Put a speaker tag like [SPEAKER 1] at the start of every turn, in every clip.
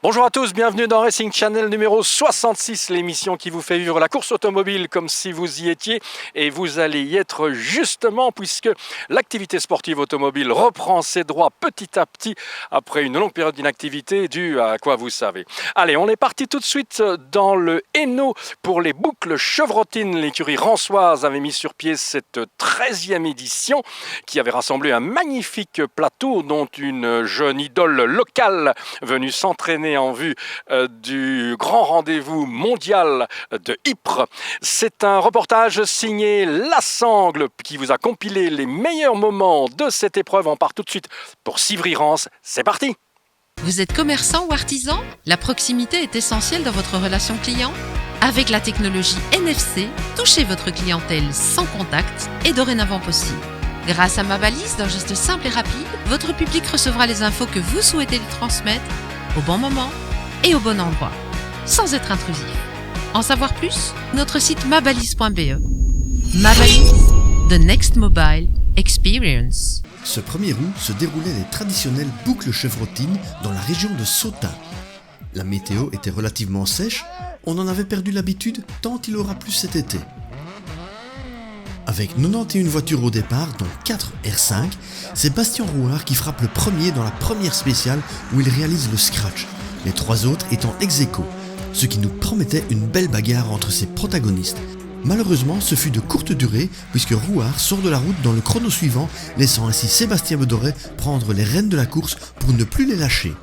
[SPEAKER 1] Bonjour à tous, bienvenue dans Racing Channel numéro 66, l'émission qui vous fait vivre la course automobile comme si vous y étiez, et vous allez y être justement puisque l'activité sportive automobile reprend ses droits petit à petit après une longue période d'inactivité due à quoi vous savez. Allez, on est parti tout de suite dans le Hainaut pour les boucles chevrotines. L'écurie rançoise avait mis sur pied cette 13e édition qui avait rassemblé un magnifique plateau dont une jeune idole locale venue s'entraîner en vue du grand rendez-vous mondial de Ypres. C'est un reportage signé La Sangle qui vous a compilé les meilleurs moments de cette épreuve. On part tout de suite pour Civry-Rance. C'est parti!
[SPEAKER 2] Vous êtes commerçant ou artisan? La proximité est essentielle dans votre relation client. Avec la technologie NFC, touchez votre clientèle sans contact est dorénavant possible. Grâce à ma balise, d'un geste simple et rapide, votre public recevra les infos que vous souhaitez lui transmettre au bon moment et au bon endroit, sans être intrusif. En savoir plus, notre site mabalise.be. Mabalise, the next mobile experience.
[SPEAKER 3] Ce 1er août se déroulaient les traditionnelles boucles chevrotines dans la région de Sautin. La météo était relativement sèche, on en avait perdu l'habitude tant il aura plu cet été. Avec 91 voitures au départ, dont 4 R5, c'est Bastien Rouard qui frappe le premier dans la première spéciale où il réalise le scratch, les 3 autres étant ex-aequo, ce qui nous promettait une belle bagarre entre ses protagonistes. Malheureusement, ce fut de courte durée puisque Rouard sort de la route dans le chrono suivant, laissant ainsi Sébastien Bedoret prendre les rênes de la course pour ne plus les lâcher.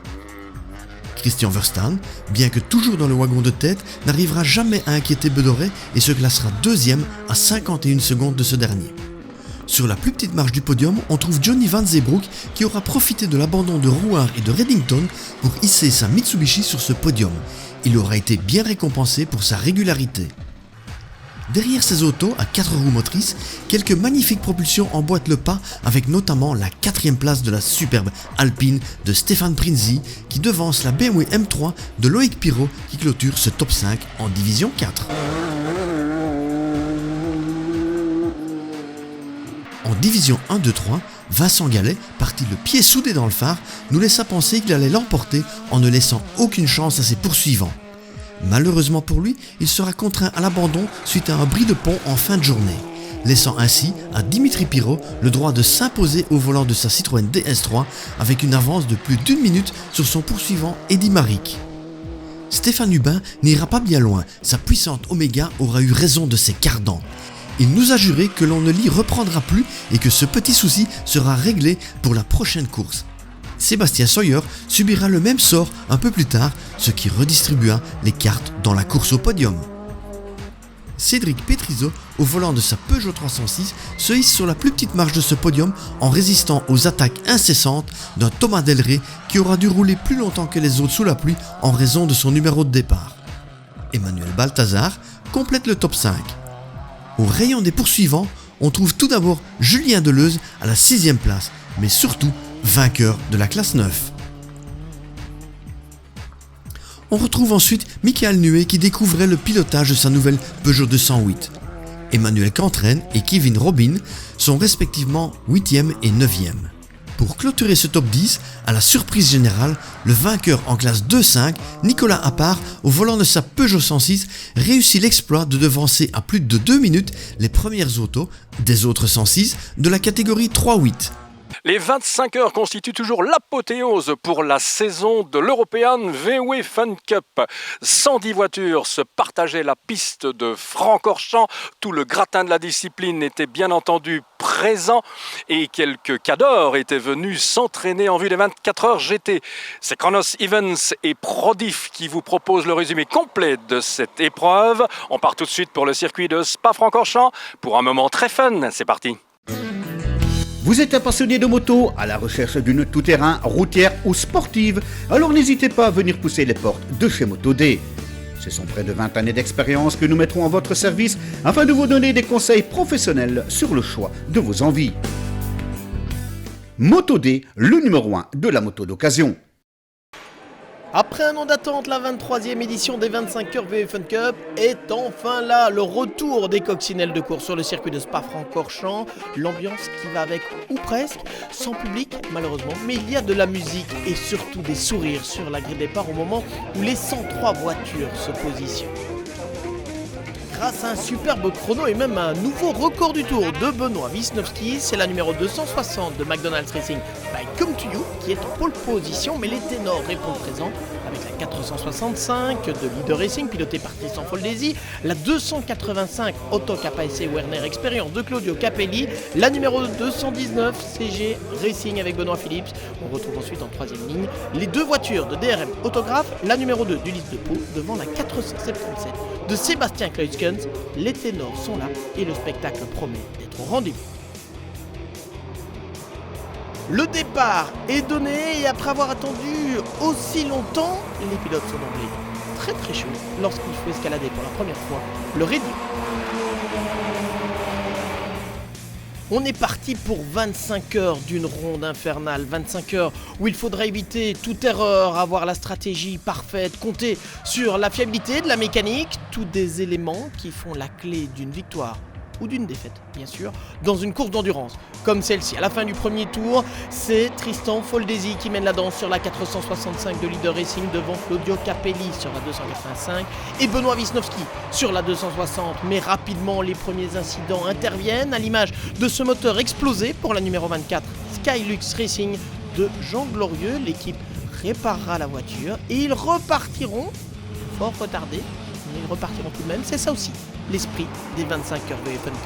[SPEAKER 3] Christian Verstappen, bien que toujours dans le wagon de tête, n'arrivera jamais à inquiéter Bedoret et se classera 2e à 51 secondes de ce dernier. Sur la plus petite marche du podium, on trouve Johnny Van Zeebroek qui aura profité de l'abandon de Rouard et de Reddington pour hisser sa Mitsubishi sur ce podium. Il aura été bien récompensé pour sa régularité. Derrière ces autos, à 4 roues motrices, quelques magnifiques propulsions emboîtent le pas avec notamment la 4e place de la superbe Alpine de Stéphane Prinzi qui devance la BMW M3 de Loïc Pirot qui clôture ce top 5 en division 4. En division 1, 2, 3, Vincent Gallet, parti le pied soudé dans le phare, nous laissa penser qu'il allait l'emporter en ne laissant aucune chance à ses poursuivants. Malheureusement pour lui, il sera contraint à l'abandon suite à un bris de pont en fin de journée, laissant ainsi à Dimitri Pirot le droit de s'imposer au volant de sa Citroën DS3 avec une avance de plus d'1 minute sur son poursuivant Eddy Maric. Stéphane Hubin n'ira pas bien loin, sa puissante Omega aura eu raison de ses cardans. Il nous a juré que l'on ne l'y reprendra plus et que ce petit souci sera réglé pour la prochaine course. Sébastien Sawyer subira le même sort un peu plus tard, ce qui redistribua les cartes dans la course au podium. Cédric Pétrizo, au volant de sa Peugeot 306, se hisse sur la plus petite marche de ce podium en résistant aux attaques incessantes d'un Thomas Delray qui aura dû rouler plus longtemps que les autres sous la pluie en raison de son numéro de départ. Emmanuel Balthazar complète le top 5. Au rayon des poursuivants, on trouve tout d'abord Julien Deleuze à la 6e place, mais surtout vainqueur de la classe 9. On retrouve ensuite Michael Nuet qui découvrait le pilotage de sa nouvelle Peugeot 208. Emmanuel Cantraine et Kevin Robin sont respectivement 8e et 9e. Pour clôturer ce top 10, à la surprise générale, le vainqueur en classe 2.5, Nicolas Appart, au volant de sa Peugeot 106, réussit l'exploit de devancer à plus de 2 minutes les premières autos des autres 106 de la catégorie 3-8.
[SPEAKER 1] Les 25 heures constituent toujours l'apothéose pour la saison de l'European VW Fun Cup. 110 voitures se partageaient la piste de Francorchamps. Tout le gratin de la discipline était bien entendu présent et quelques cadors étaient venus s'entraîner en vue des 24 heures GT. C'est Kronos Evans et Prodif qui vous proposent le résumé complet de cette épreuve. On part tout de suite pour le circuit de Spa-Francorchamps pour un moment très fun. C'est parti.
[SPEAKER 4] Vous êtes un passionné de moto, à la recherche d'une tout-terrain, routière ou sportive, alors n'hésitez pas à venir pousser les portes de chez Moto-D. Ce sont près de 20 années d'expérience que nous mettrons à votre service afin de vous donner des conseils professionnels sur le choix de vos envies. Moto-D, le numéro 1 de la moto d'occasion.
[SPEAKER 5] Après un an d'attente, la 23e édition des 25 heures VE Fun Cup est enfin là. Le retour des coccinelles de course sur le circuit de Spa-Francorchamps. L'ambiance qui va avec, ou presque, sans public malheureusement. Mais il y a de la musique et surtout des sourires sur la grille de départ au moment où les 103 voitures se positionnent. Grâce à un superbe chrono et même un nouveau record du tour de Benoît Wisnowski, c'est la numéro 260 de McDonald's Racing by Come To You qui est en pole position, mais les ténors répondent présents avec la 465 de Leader Racing pilotée par Tristan Foldesi, la 285 Auto KPSC Werner Experience de Claudio Capelli, la numéro 219 CG Racing avec Benoît Phillips. On retrouve ensuite en troisième ligne les deux voitures de DRM Autographe, la numéro 2 d'Ulysse de Pau devant la 477 de Sébastien Kleutzkens. Les ténors sont là et le spectacle promet d'être au rendez-vous. Le départ est donné et après avoir attendu aussi longtemps, les pilotes sont d'emblée très chauds lorsqu'il faut escalader pour la première fois le Red Bull. On est parti pour 25 heures d'une ronde infernale, 25 heures où il faudra éviter toute erreur, avoir la stratégie parfaite, compter sur la fiabilité de la mécanique, tous des éléments qui font la clé d'une victoire ou d'une défaite, bien sûr, dans une course d'endurance comme celle-ci. À la fin du premier tour, c'est Tristan Foldesi qui mène la danse sur la 465 de Leader Racing devant Claudio Capelli sur la 285 et Benoît Wisnowski sur la 260. Mais rapidement, les premiers incidents interviennent à l'image de ce moteur explosé pour la numéro 24 Skylux Racing de Jean Glorieux. L'équipe réparera la voiture et ils repartiront, fort retardés, mais ils repartiront tout de même. C'est ça aussi l'esprit des 25 heures VE Fun Cup.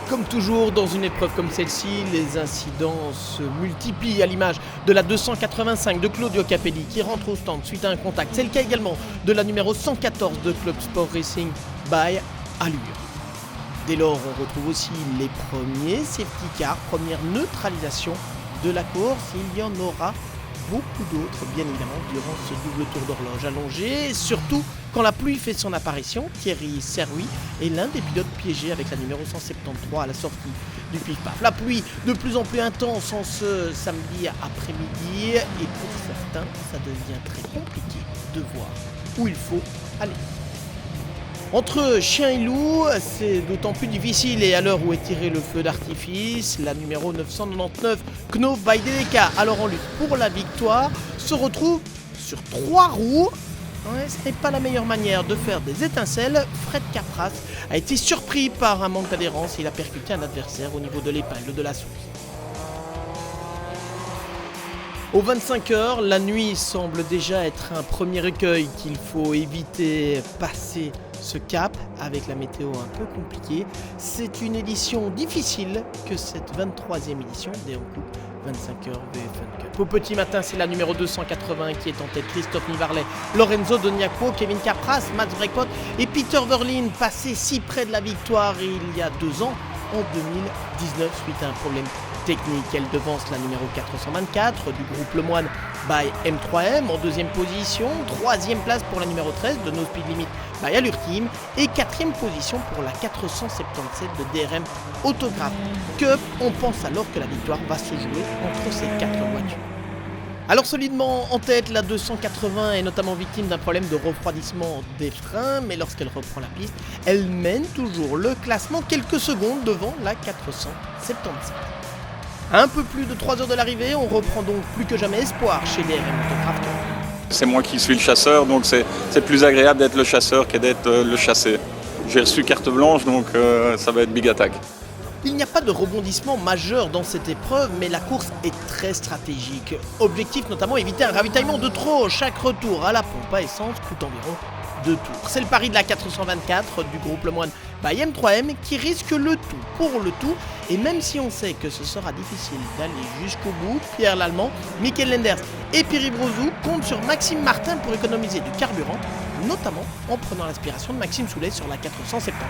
[SPEAKER 5] Comme toujours dans une épreuve comme celle-ci, les incidents se multiplient à l'image de la 285 de Claudio Capelli qui rentre au stand suite à un contact. C'est le cas également de la numéro 114 de Club Sport Racing by Allure. Dès lors, on retrouve aussi les premiers safety cars, première neutralisation de la course. Il y en aura beaucoup d'autres, bien évidemment, durant ce double tour d'horloge allongé, surtout quand la pluie fait son apparition. Thierry Serruy est l'un des pilotes piégés avec la numéro 173 à la sortie du pif-paf. La pluie de plus en plus intense en ce samedi après-midi et pour certains, ça devient très compliqué de voir où il faut aller. Entre chien et loup, c'est d'autant plus difficile et à l'heure où est tiré le feu d'artifice, la numéro 999, Kno Baideleka, alors en lutte pour la victoire, se retrouve sur 3 roues. Ouais, ce n'est pas la meilleure manière de faire des étincelles. Fred Capras a été surpris par un manque d'adhérence et il a percuté un adversaire au niveau de l'épingle de la source. Aux 25 heures, la nuit semble déjà être un premier écueil qu'il faut éviter, passer ce cap avec la météo un peu compliquée. C'est une édition difficile que cette 23e édition des Coupe 25 heures VE Fun Cup. Au petit matin, c'est la numéro 280 qui est en tête. Christophe Nivarlet, Lorenzo Doniaco, Kevin Capras, Mats Brekpot et Peter Verlin, passés si près de la victoire il y a 2 ans, en 2019, suite à un problème technique. Elle devance la numéro 424 du groupe Le Moine by M3M en deuxième position, troisième place pour la numéro 13 de No Speed Limit by Allure Team et quatrième position pour la 477 de DRM Autographe Cup. On pense alors que la victoire va se jouer entre ces 4 voitures. Alors solidement en tête, la 280 est notamment victime d'un problème de refroidissement des freins, mais lorsqu'elle reprend la piste, elle mène toujours le classement quelques secondes devant la 477. À un peu plus de 3 heures de l'arrivée, on reprend donc plus que jamais espoir chez DRM Autographe Cup.
[SPEAKER 6] C'est moi qui suis le chasseur, donc c'est plus agréable d'être le chasseur que d'être le chassé. J'ai reçu carte blanche, donc ça va être big attack.
[SPEAKER 5] Il n'y a pas de rebondissement majeur dans cette épreuve, mais la course est très stratégique. Objectif notamment éviter un ravitaillement de trop. Chaque retour à la pompe à essence coûte environ 2 tours. C'est le pari de la 424 du groupe Le Moine by M3M qui risque le tout pour le tout. Et même si on sait que ce sera difficile d'aller jusqu'au bout, Pierre Lallemand, Michael Lenders et Pierre Brozou comptent sur Maxime Martin pour économiser du carburant notamment en prenant l'inspiration de Maxime Soulet sur la 470.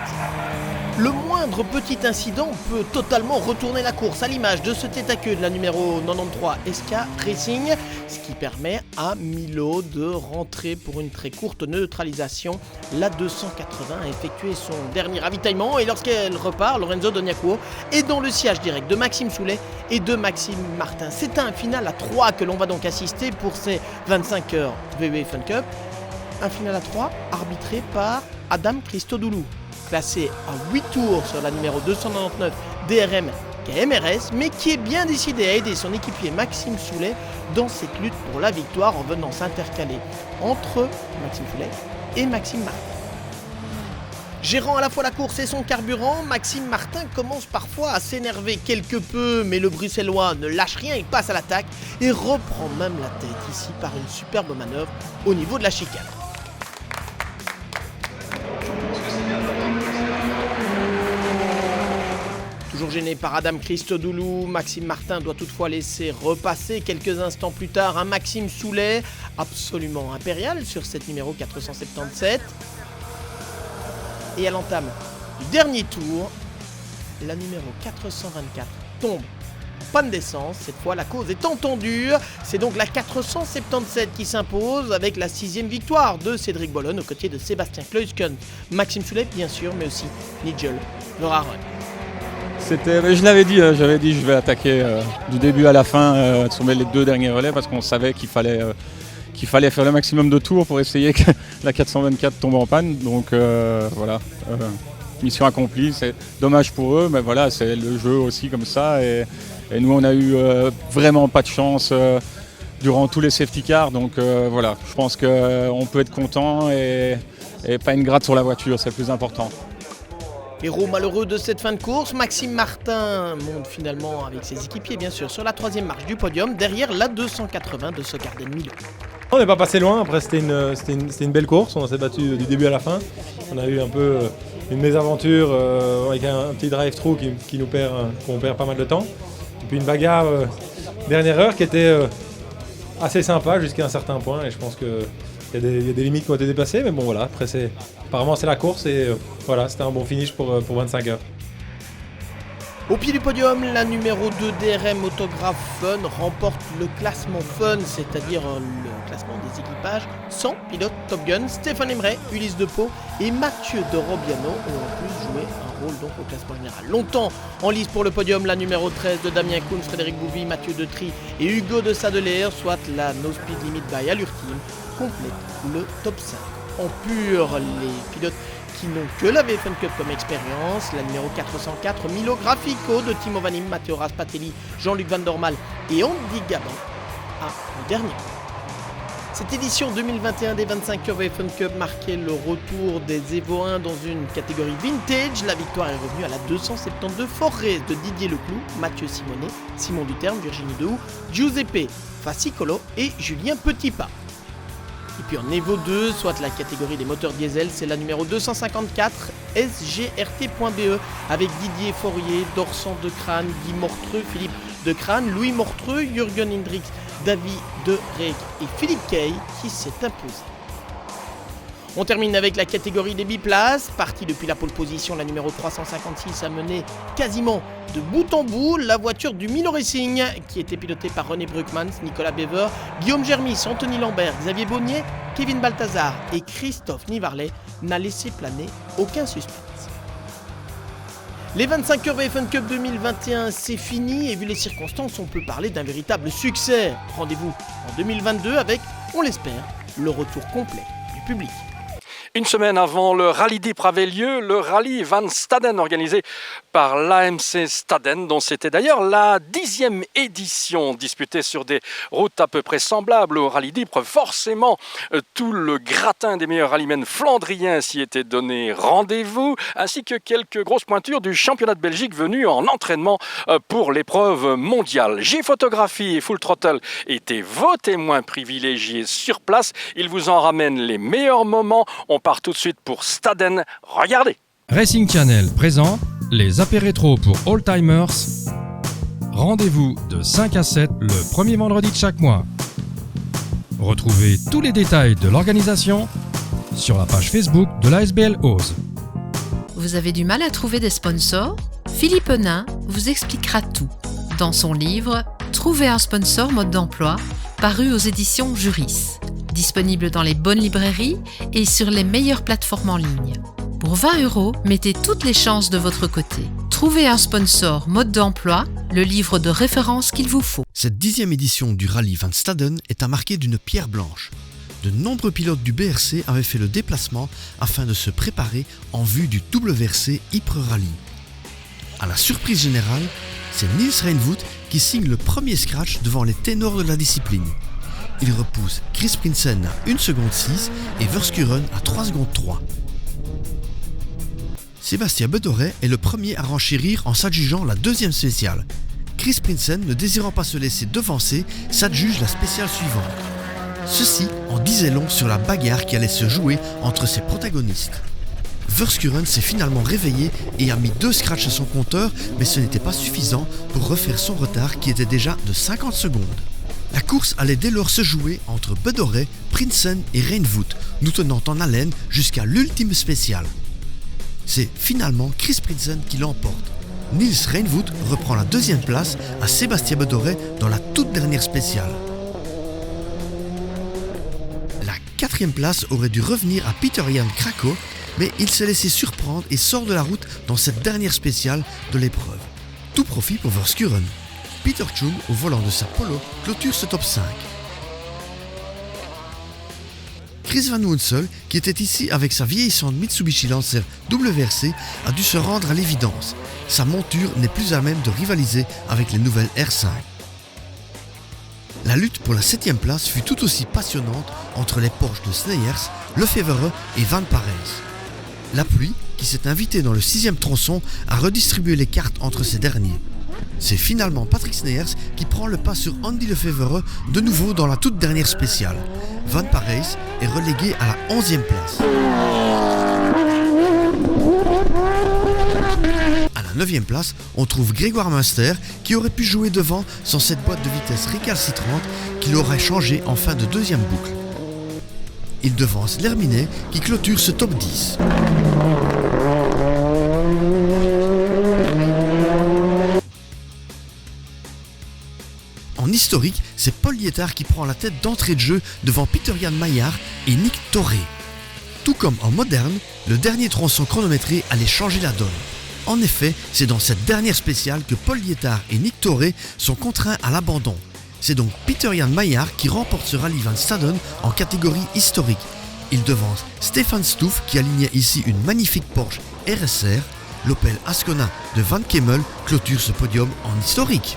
[SPEAKER 5] Le moindre petit incident peut totalement retourner la course, à l'image de ce tête à queue de la numéro 93 SK Racing, ce qui permet à Milo de rentrer pour une très courte neutralisation. La 280 a effectué son dernier ravitaillement et lorsqu'elle repart, Lorenzo Doniacuo est dans le sillage direct de Maxime Soulet et de Maxime Martin. C'est un final à 3 que l'on va donc assister pour ces 25 heures VW Fun Cup. Un final à 3 arbitré par Adam Christodoulou, classé à 8 tours sur la numéro 299 DRM KMRS, mais qui est bien décidé à aider son équipier Maxime Soulet dans cette lutte pour la victoire en venant s'intercaler entre Maxime Soulet et Maxime Martin. Gérant à la fois la course et son carburant, Maxime Martin commence parfois à s'énerver quelque peu, mais le Bruxellois ne lâche rien, il passe à l'attaque et reprend même la tête ici par une superbe manœuvre au niveau de la chicane. Toujours gêné par Adam Christodoulou, Maxime Martin doit toutefois laisser repasser quelques instants plus tard un Maxime Soulet absolument impérial sur cette numéro 477. Et à l'entame du dernier tour, la numéro 424 tombe en panne d'essence. Cette fois, la cause est entendue. C'est donc la 477 qui s'impose avec la 6e victoire de Cédric Bollon aux côtés de Sébastien Kleusken, Maxime Soulet bien sûr, mais aussi Nigel Verhaeren.
[SPEAKER 6] Je l'avais dit, je vais attaquer du début à la fin sur les 2 derniers relais parce qu'on savait qu'il fallait faire le maximum de tours pour essayer que la 424 tombe en panne. Donc voilà, mission accomplie. C'est dommage pour eux, mais voilà, c'est le jeu aussi comme ça. Et nous, on a eu vraiment pas de chance durant tous les safety cars. Donc voilà, je pense qu'on peut être content et pas une gratte sur la voiture, c'est le plus important.
[SPEAKER 5] Héros malheureux de cette fin de course, Maxime Martin monte finalement avec ses équipiers bien sûr sur la 3e marche du podium derrière la 280 de Sogarden Milo.
[SPEAKER 7] On n'est pas passé loin, après c'était une belle course, on s'est battu du début à la fin. On a eu un peu une mésaventure avec un petit drive-through qu'on perd pas mal de temps. Et puis une bagarre dernière heure qui était assez sympa jusqu'à un certain point et je pense qu'il y a des limites qui ont été dépassées, mais bon voilà, après apparemment c'est la course et voilà, c'était un bon finish pour 25 heures.
[SPEAKER 5] Au pied du podium, la numéro 2 DRM Autograph Fun remporte le classement Fun, c'est-à-dire le classement des équipages sans pilote Top Gun. Stéphane Emeret, Ulysse Depot et Mathieu de Robiano ont en plus joué un rôle donc au classement général. Longtemps en lice pour le podium, la numéro 13 de Damien Koun, Frédéric Bouvy, Mathieu Detry et Hugo de Sadeler, soit la No Speed Limit by Allure Team, complète le top 5. En pur, les pilotes qui n'ont que la VFN Cup comme expérience, la numéro 404 Milo Grafico de Timo Vanim, Matteo Raspatelli, Jean-Luc Van Dormal et Andy Gabin a le dernier. Cette édition 2021 des 25 heures VFN Cup marquait le retour des Evo 1 dans une catégorie vintage. La victoire est revenue à la 272 Forres de Didier Leclou, Mathieu Simonet, Simon Duterme, Virginie Dehoux, Giuseppe Fascicolo et Julien Petitpas. Et puis en Evo 2, soit la catégorie des moteurs diesel, c'est la numéro 254 SGRT.be avec Didier Fourier, Dorsan de Crane, Guy Mortreux, Philippe de Crane, Louis Mortreux, Jürgen Hendricks, David de Reg et Philippe Kay qui s'est imposé. On termine avec la catégorie des biplaces. Partie depuis la pole position, la numéro 356 a mené quasiment de bout en bout la voiture du Milo Racing qui était pilotée par René Bruckmans, Nicolas Bever, Guillaume Germis, Anthony Lambert, Xavier Bonnier, Kevin Balthazar et Christophe Nivarlet n'a laissé planer aucun suspense. Les 25 heures VFN Cup 2021, c'est fini et vu les circonstances, on peut parler d'un véritable succès. Rendez-vous en 2022 avec, on l'espère, le retour complet du public.
[SPEAKER 1] Une semaine avant le rallye d'Ypres avait lieu le rallye Van Staden organisé par l'AMC Staden, dont c'était d'ailleurs la 10e édition disputée sur des routes à peu près semblables au rallye d'Ypres. Forcément, tout le gratin des meilleurs rallymen flandriens s'y était donné rendez-vous, ainsi que quelques grosses pointures du championnat de Belgique venues en entraînement pour l'épreuve mondiale. G-Photographie et Full Throttle étaient vos témoins privilégiés sur place. Ils vous en ramènent les meilleurs moments. On part tout de suite pour Staden. Regardez.
[SPEAKER 8] Racing Channel présente les apérétros pour All-Timers. Rendez-vous de 5 à 7 le premier vendredi de chaque mois. Retrouvez tous les détails de l'organisation sur la page Facebook de l'ASBL Ose.
[SPEAKER 2] Vous avez du mal à trouver des sponsors? Philippe Henin vous expliquera tout dans son livre « Trouver un sponsor mode d'emploi » paru aux éditions Juris, disponible dans les bonnes librairies et sur les meilleures plateformes en ligne. Pour 20 €, mettez toutes les chances de votre côté. Trouvez un sponsor mode d'emploi, le livre de référence qu'il vous faut.
[SPEAKER 3] Cette 10e édition du rallye Van Staden est à marquer d'une pierre blanche. De nombreux pilotes du BRC avaient fait le déplacement afin de se préparer en vue du WRC Ypres Rally. À la surprise générale, c'est Niels Reinvoet qui signe le premier scratch devant les ténors de la discipline. Il repousse Chris Prinsen à 1 seconde 6 et Verschuren à 3 secondes 3. Sébastien Bedoret est le premier à renchérir en s'adjugeant la 2e spéciale. Chris Prinsen, ne désirant pas se laisser devancer, s'adjuge la spéciale suivante. Ceci en disait long sur la bagarre qui allait se jouer entre ses protagonistes. Verschuren s'est finalement réveillé et a mis 2 scratchs à son compteur, mais ce n'était pas suffisant pour refaire son retard qui était déjà de 50 secondes. La course allait dès lors se jouer entre Bedoret, Prinsen et Reinvoet, nous tenant en haleine jusqu'à l'ultime spéciale. C'est finalement Chris Prinsen qui l'emporte. Niels Reinvoet reprend la 2e place à Sébastien Bedoret dans la toute dernière spéciale. La 4e place aurait dû revenir à Peter-Jan Krakow, mais il s'est laissé surprendre et sort de la route dans cette dernière spéciale de l'épreuve. Tout profit pour Verschuren. Peter Chun, au volant de sa Polo, clôture ce top 5. Chris Van Woensel, qui était ici avec sa vieillissante Mitsubishi Lancer WRC, a dû se rendre à l'évidence. Sa monture n'est plus à même de rivaliser avec les nouvelles R5. La lutte pour la 7e place fut tout aussi passionnante entre les Porsche de Sneyers, Lefevre et Van Parijs. La pluie, qui s'est invitée dans le 6e tronçon, a redistribué les cartes entre ces derniers. C'est finalement Patrick Sneyers qui prend le pas sur Andy Lefevre, de nouveau dans la toute dernière spéciale. Van Parijs est relégué à la 11e place. À la 9e place, on trouve Grégoire Munster qui aurait pu jouer devant sans cette boîte de vitesse récalcitrante qui l'aurait changé en fin de 2e boucle. Il devance L'Herminet qui clôture ce top 10. En historique, c'est Paul Lietard qui prend la tête d'entrée de jeu devant Peter-Jan Maillard et Nick Torré. Tout comme en moderne, le dernier tronçon chronométré allait changer la donne. En effet, c'est dans cette dernière spéciale que Paul Lietard et Nick Torré sont contraints à l'abandon. C'est donc Peter-Jan Maillard qui remporte ce rallye Van Staden en catégorie historique. Il devance Stefan Stouff qui alignait ici une magnifique Porsche RSR. L'Opel Ascona de Van Kemmel clôture ce podium en historique.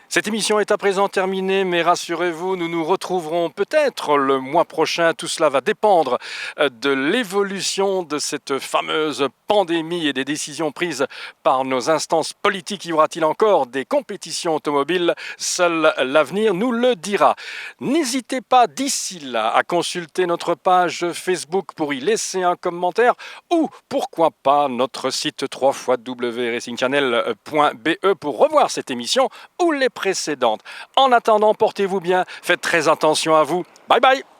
[SPEAKER 1] Cette émission est à présent terminée, mais rassurez-vous, nous nous retrouverons peut-être le mois prochain. Tout cela va dépendre de l'évolution de cette fameuse pandémie et des décisions prises par nos instances politiques. Y aura-t-il encore des compétitions automobiles? Seul l'avenir nous le dira. N'hésitez pas d'ici là à consulter notre page Facebook pour y laisser un commentaire ou pourquoi pas notre site www.racingchannel.be pour revoir cette émission ou les précédentes. En attendant, portez-vous bien, faites très attention à vous. Bye bye.